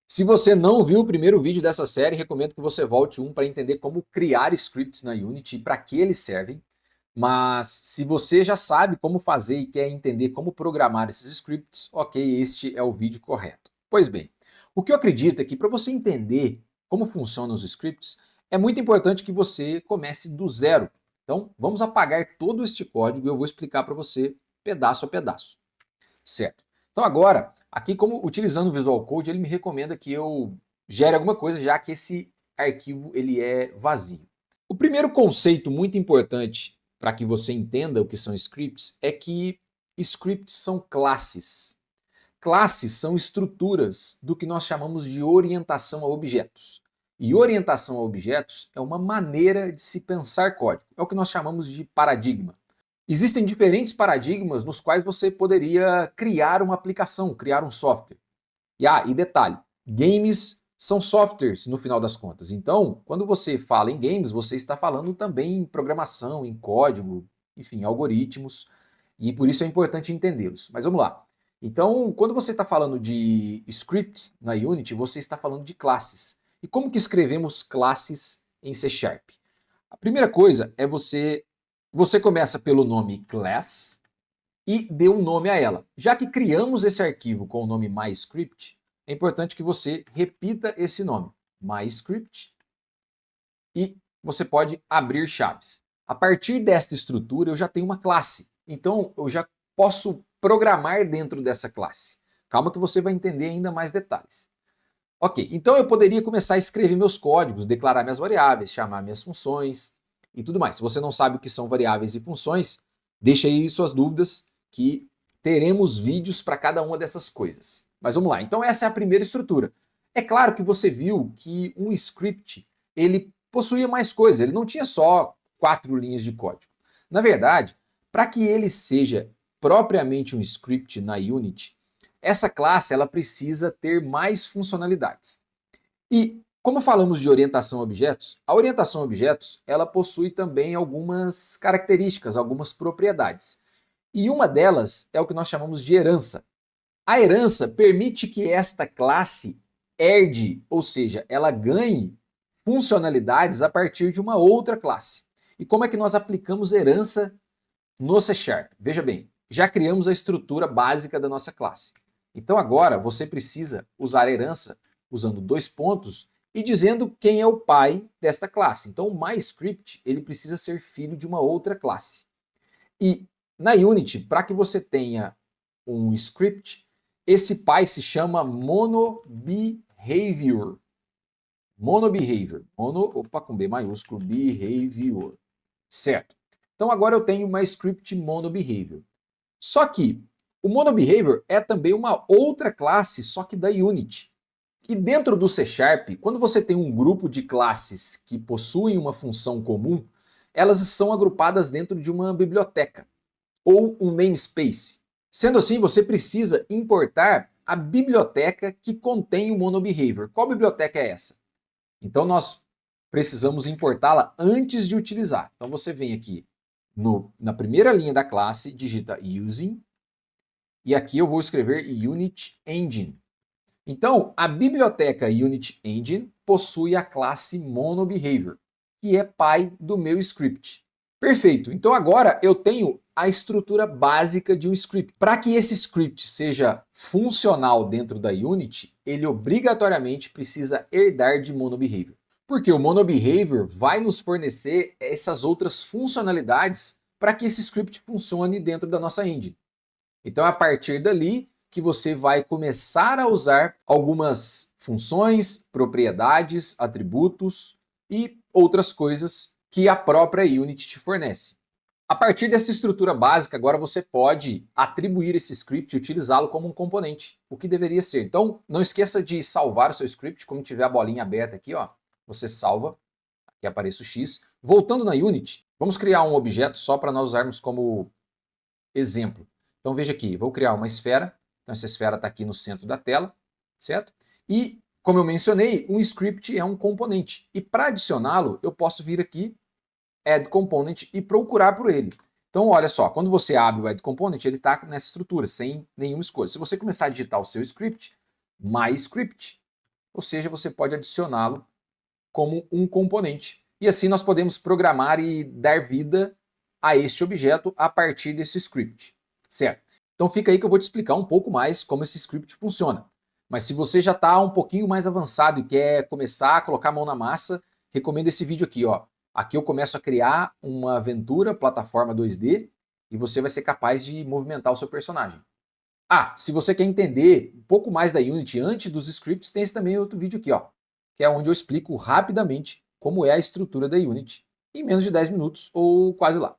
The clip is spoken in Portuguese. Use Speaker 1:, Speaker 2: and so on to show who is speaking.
Speaker 1: Se você não viu o primeiro vídeo dessa série, recomendo que você volte para entender como criar scripts na Unity e para que eles servem. Mas se você já sabe como fazer e quer entender como programar esses scripts, ok, este é o vídeo correto. Pois bem, o que eu acredito é que para você entender como funcionam os scripts, é muito importante que você comece do zero. Então, vamos apagar todo este código e eu vou explicar para você pedaço a pedaço. Certo. Então agora, aqui como utilizando o Visual Code, ele me recomenda que eu gere alguma coisa, já que esse arquivo ele é vazio. O primeiro conceito muito importante para que você entenda o que são scripts é que scripts são classes. Classes são estruturas do que nós chamamos de orientação a objetos. E orientação a objetos é uma maneira de se pensar código. É o que nós chamamos de paradigma. Existem diferentes paradigmas nos quais você poderia criar uma aplicação, criar um software. E detalhe, games são softwares no final das contas. Então, quando você fala em games, você está falando também em programação, em código, enfim, algoritmos, e por isso é importante entendê-los. Mas vamos lá. Então, quando você está falando de scripts na Unity, você está falando de classes. E como que escrevemos classes em C Sharp? A primeira coisa é você começa pelo nome class e dê um nome a ela. Já que criamos esse arquivo com o nome MyScript, é importante que você repita esse nome, MyScript, e você pode abrir chaves. A partir desta estrutura eu já tenho uma classe, então eu já posso programar dentro dessa classe. Calma que você vai entender ainda mais detalhes. Ok, então eu poderia começar a escrever meus códigos, declarar minhas variáveis, chamar minhas funções e tudo mais. Se você não sabe o que são variáveis e funções, deixa aí suas dúvidas que teremos vídeos para cada uma dessas coisas. Mas vamos lá, então essa é a primeira estrutura. É claro que você viu que um script, ele possuía mais coisas, ele não tinha só 4 linhas de código. Na verdade, para que ele seja propriamente um script na Unity, essa classe ela precisa ter mais funcionalidades. E como falamos de orientação a objetos, a orientação a objetos ela possui também algumas características, algumas propriedades. E uma delas é o que nós chamamos de herança. A herança permite que esta classe herde, ou seja, ela ganhe funcionalidades a partir de uma outra classe. E como é que nós aplicamos herança no C Sharp? Veja bem, já criamos a estrutura básica da nossa classe. Então agora você precisa usar a herança usando dois pontos e dizendo quem é o pai desta classe. Então o MyScript ele precisa ser filho de uma outra classe. E na Unity, para que você tenha um script, esse pai se chama MonoBehavior. MonoBehavior. Opa, com B maiúsculo, Behavior. Certo. Então agora eu tenho uma script MonoBehavior. Só que o MonoBehavior é também uma outra classe, só que da Unity. E dentro do C Sharp, quando você tem um grupo de classes que possuem uma função comum, elas são agrupadas dentro de uma biblioteca ou um namespace. Sendo assim, você precisa importar a biblioteca que contém o MonoBehavior. Qual biblioteca é essa? Então nós precisamos importá-la antes de utilizar. Então você vem aqui na primeira linha da classe, digita using, e aqui eu vou escrever Unit Engine. Então, a biblioteca Unit Engine possui a classe MonoBehavior, que é pai do meu script. Perfeito, então agora eu tenho a estrutura básica de um script. Para que esse script seja funcional dentro da Unity, ele obrigatoriamente precisa herdar de MonoBehavior. Porque o MonoBehavior vai nos fornecer essas outras funcionalidades para que esse script funcione dentro da nossa engine. Então é a partir dali que você vai começar a usar algumas funções, propriedades, atributos e outras coisas que a própria Unity te fornece. A partir dessa estrutura básica, agora você pode atribuir esse script e utilizá-lo como um componente, o que deveria ser. Então, não esqueça de salvar o seu script, quando tiver a bolinha aberta aqui, ó, você salva, aqui aparece o X. Voltando na Unity, vamos criar um objeto só para nós usarmos como exemplo. Então veja aqui, vou criar uma esfera, então essa esfera está aqui no centro da tela, certo? E, como eu mencionei, um script é um componente. E para adicioná-lo, eu posso vir aqui, Add Component, e procurar por ele. Então, olha só, quando você abre o Add Component, ele está nessa estrutura, sem nenhuma escolha. Se você começar a digitar o seu script, MyScript, ou seja, você pode adicioná-lo como um componente. E assim nós podemos programar e dar vida a este objeto a partir desse script, certo? Então fica aí que eu vou te explicar um pouco mais como esse script funciona. Mas se você já está um pouquinho mais avançado e quer começar a colocar a mão na massa, recomendo esse vídeo aqui, ó. Aqui eu começo a criar uma aventura plataforma 2D e você vai ser capaz de movimentar o seu personagem. Ah, se você quer entender um pouco mais da Unity antes dos scripts, tem esse também outro vídeo aqui, ó, que é onde eu explico rapidamente como é a estrutura da Unity, em menos de 10 minutos ou quase lá.